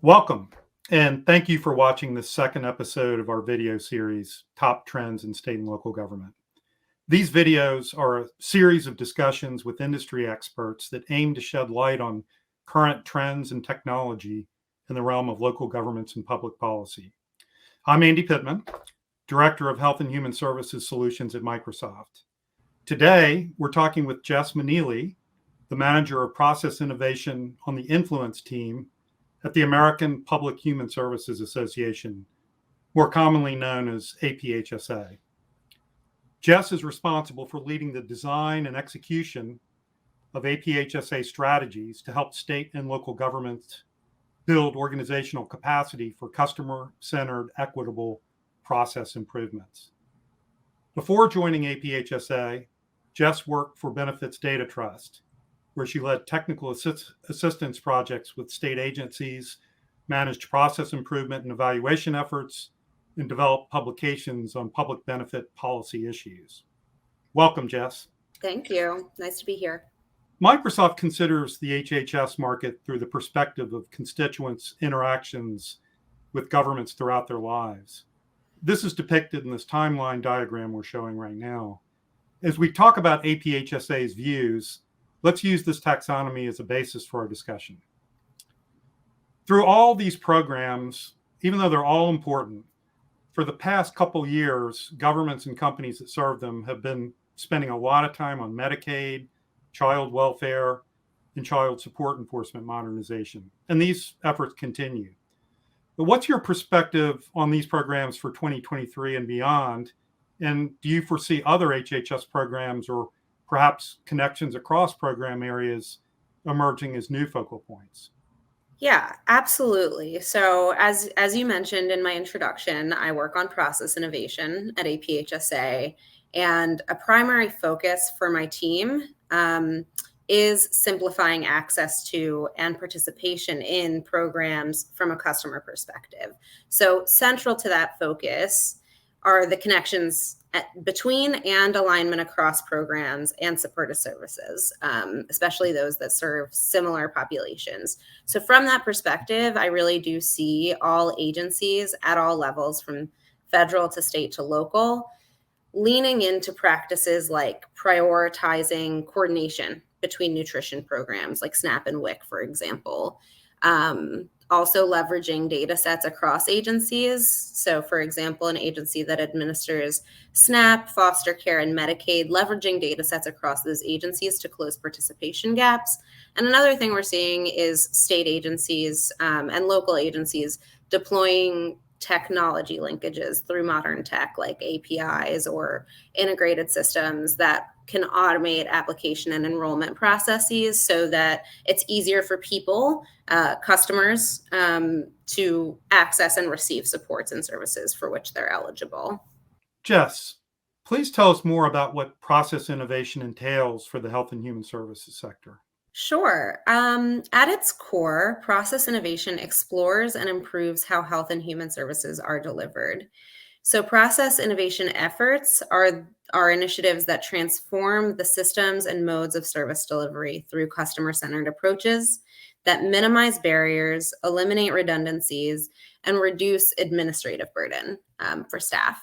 Welcome, and thank you for watching this second episode of our video series, Top Trends in State and Local Government. These videos are a series of discussions with industry experts that aim to shed light on current trends and technology in the realm of local governments and public policy. I'm Andy Pittman, Director of Health and Human Services Solutions at Microsoft. Today, we're talking with Jess Maneely, the Manager of Process Innovation on the Influence team at the American Public Human Services Association, more commonly known as APHSA. Jess is responsible for leading the design and execution of APHSA strategies to help state and local governments build organizational capacity for customer-centered, equitable process improvements. Before joining APHSA, Jess worked for Benefits Data Trust, where she led technical assistance projects with state agencies, managed process improvement and evaluation efforts, and developed publications on public benefit policy issues. Welcome, Jess. Thank you. Nice to be here. Microsoft considers the HHS market through the perspective of constituents' interactions with governments throughout their lives. This is depicted in this timeline diagram we're showing right now. As we talk about APHSA's views, let's use this taxonomy as a basis for our discussion. Through all these programs, even though they're all important, for the past couple years, governments and companies that serve them have been spending a lot of time on Medicaid, child welfare, and child support enforcement modernization. And these efforts continue. But what's your perspective on these programs for 2023 and beyond? And do you foresee other HHS programs or perhaps connections across program areas emerging as new focal points? Yeah, absolutely. So as you mentioned in my introduction, I work on process innovation at APHSA, and a primary focus for my team is simplifying access to and participation in programs from a customer perspective. So central to that focus are the connections between and alignment across programs and supportive services, especially those that serve similar populations. So from that perspective, I really do see all agencies at all levels, from federal to state to local, leaning into practices like prioritizing coordination between nutrition programs like SNAP and WIC, for example. Also leveraging data sets across agencies. So for example, an agency that administers SNAP, foster care, and Medicaid, leveraging data sets across those agencies to close participation gaps. And another thing we're seeing is state agencies and local agencies deploying technology linkages through modern tech like APIs or integrated systems that can automate application and enrollment processes so that it's easier for people, customers, to access and receive supports and services for which they're eligible. Jess, please tell us more about what process innovation entails for the health and human services sector. Sure. At its core, process innovation explores and improves how health and human services are delivered. So process innovation efforts are initiatives that transform the systems and modes of service delivery through customer-centered approaches that minimize barriers, eliminate redundancies, and reduce administrative burden for staff.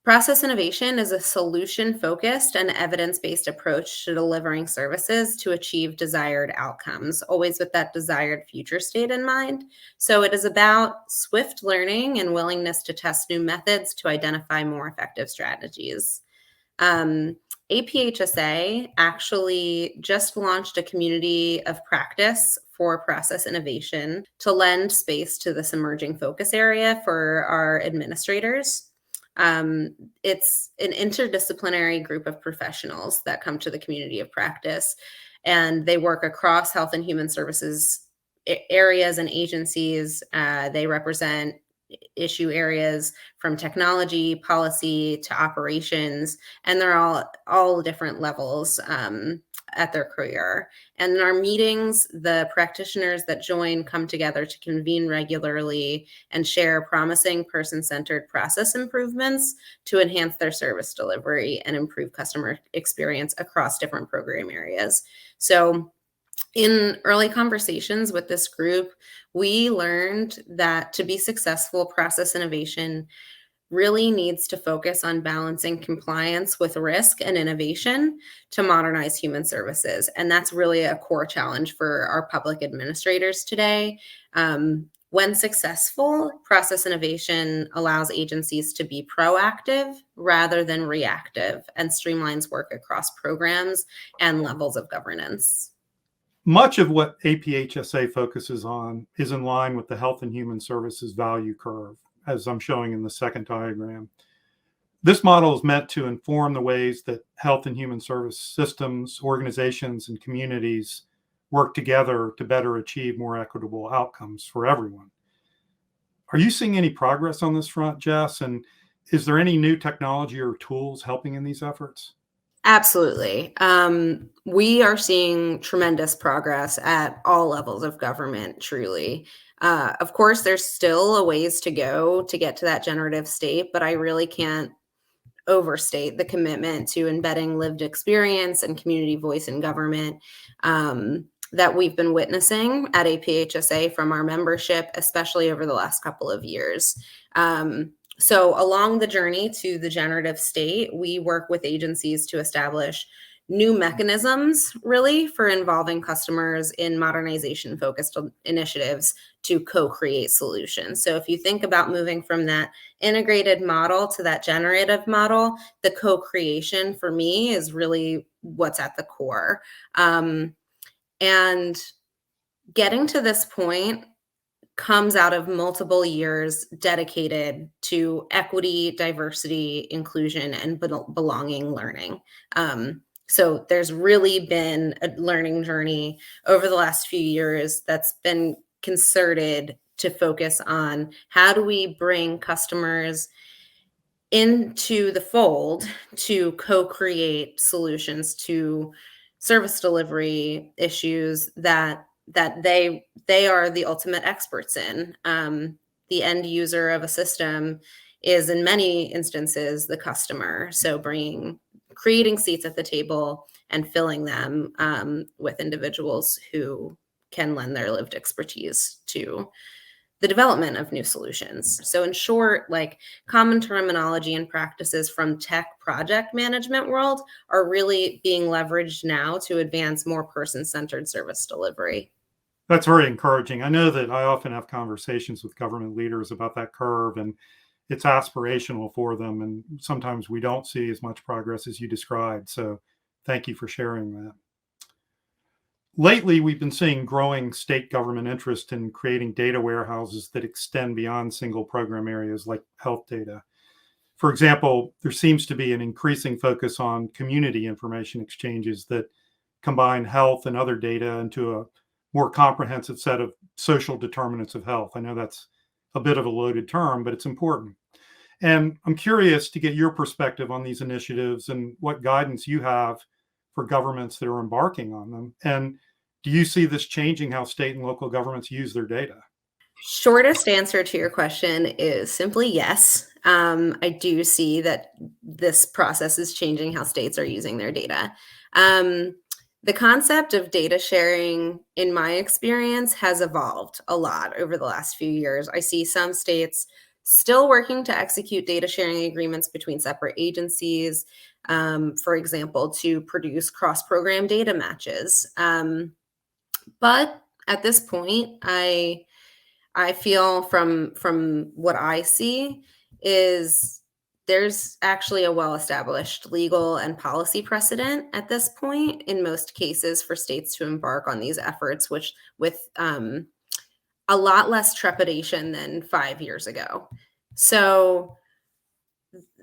Process innovation is a solution-focused and evidence-based approach to delivering services to achieve desired outcomes, always with that desired future state in mind. So it is about swift learning and willingness to test new methods to identify more effective strategies. APHSA actually just launched a community of practice for process innovation to lend space to this emerging focus area for our administrators. It's an interdisciplinary group of professionals that come to the community of practice, and they work across health and human services areas and agencies. They represent issue areas from technology, policy to operations, and they're all different levels at their career. And in our meetings, the practitioners that join come together to convene regularly and share promising person-centered process improvements to enhance their service delivery and improve customer experience across different program areas. So In early conversations with this group, we learned that to be successful, process innovation really needs to focus on balancing compliance with risk and innovation to modernize human services. And that's really a core challenge for our public administrators today. When successful, process innovation allows agencies to be proactive rather than reactive and streamlines work across programs and levels of governance. Much of what APHSA focuses on is in line with the Health and Human Services value curve, as I'm showing in the second diagram. This model is meant to inform the ways that health and human service systems, organizations, and communities work together to better achieve more equitable outcomes for everyone. Are you seeing any progress on this front, Jess? And is there any new technology or tools helping in these efforts? Absolutely. We are seeing tremendous progress at all levels of government, truly. Of course, there's still a ways to go to get to that generative state, but I really can't overstate the commitment to embedding lived experience and community voice in government that we've been witnessing at APHSA from our membership, especially over the last couple of years. So, along the journey to the generative state, we work with agencies to establish new mechanisms really for involving customers in modernization focused initiatives to co-create solutions. So if you think about moving from that integrated model to that generative model, the co-creation for me is really what's at the core. And getting to this point comes out of multiple years dedicated to equity, diversity, inclusion, and belonging learning. So there's really been a learning journey over the last few years that's been concerted to focus on how do we bring customers into the fold to co-create solutions to service delivery issues that they are the ultimate experts in. The end user of a system is in many instances the customer. So creating seats at the table and filling them with individuals who can lend their lived expertise to the development of new solutions. So in short, like common terminology and practices from tech project management world are really being leveraged now to advance more person-centered service delivery. That's very encouraging. I know that I often have conversations with government leaders about that curve, and it's aspirational for them. And sometimes we don't see as much progress as you described. So thank you for sharing that. Lately, we've been seeing growing state government interest in creating data warehouses that extend beyond single program areas like health data. For example, there seems to be an increasing focus on community information exchanges that combine health and other data into a more comprehensive set of social determinants of health. I know that's a bit of a loaded term, but it's important. And I'm curious to get your perspective on these initiatives and what guidance you have for governments that are embarking on them. And do you see this changing how state and local governments use their data? Shortest answer to your question is simply yes. I do see that this process is changing how states are using their data. The concept of data sharing, in my experience, has evolved a lot over the last few years. I see some states still working to execute data sharing agreements between separate agencies, for example, to produce cross-program data matches. But at this point, I feel from what I see is there's actually a well-established legal and policy precedent at this point in most cases for states to embark on these efforts, which with a lot less trepidation than 5 years ago. So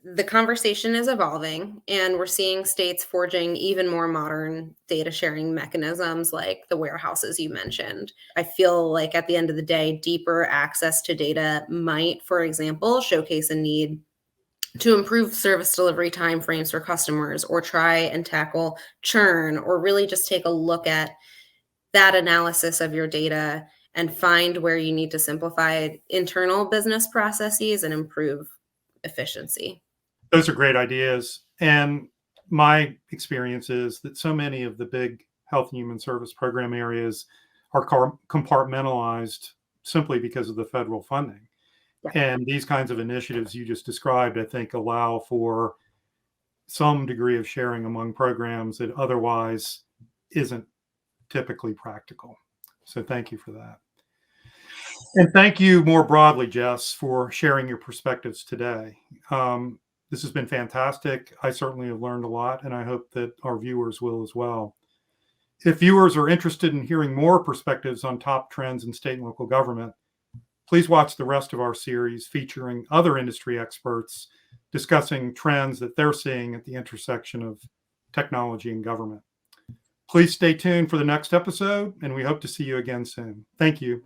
the conversation is evolving, and we're seeing states forging even more modern data sharing mechanisms like the warehouses you mentioned. I feel like at the end of the day, deeper access to data might, for example, showcase a need to improve service delivery timeframes for customers, or try and tackle churn, or really just take a look at that analysis of your data and find where you need to simplify internal business processes and improve efficiency. Those are great ideas. And my experience is that so many of the big Health and Human Service program areas are compartmentalized simply because of the federal funding. Yeah. And these kinds of initiatives you just described, I think, allow for some degree of sharing among programs that otherwise isn't typically practical. So thank you for that. And thank you more broadly, Jess, for sharing your perspectives today. This has been fantastic. I certainly have learned a lot, and I hope that our viewers will as well. If viewers are interested in hearing more perspectives on top trends in state and local government, please watch the rest of our series featuring other industry experts discussing trends that they're seeing at the intersection of technology and government. Please stay tuned for the next episode, and we hope to see you again soon. Thank you.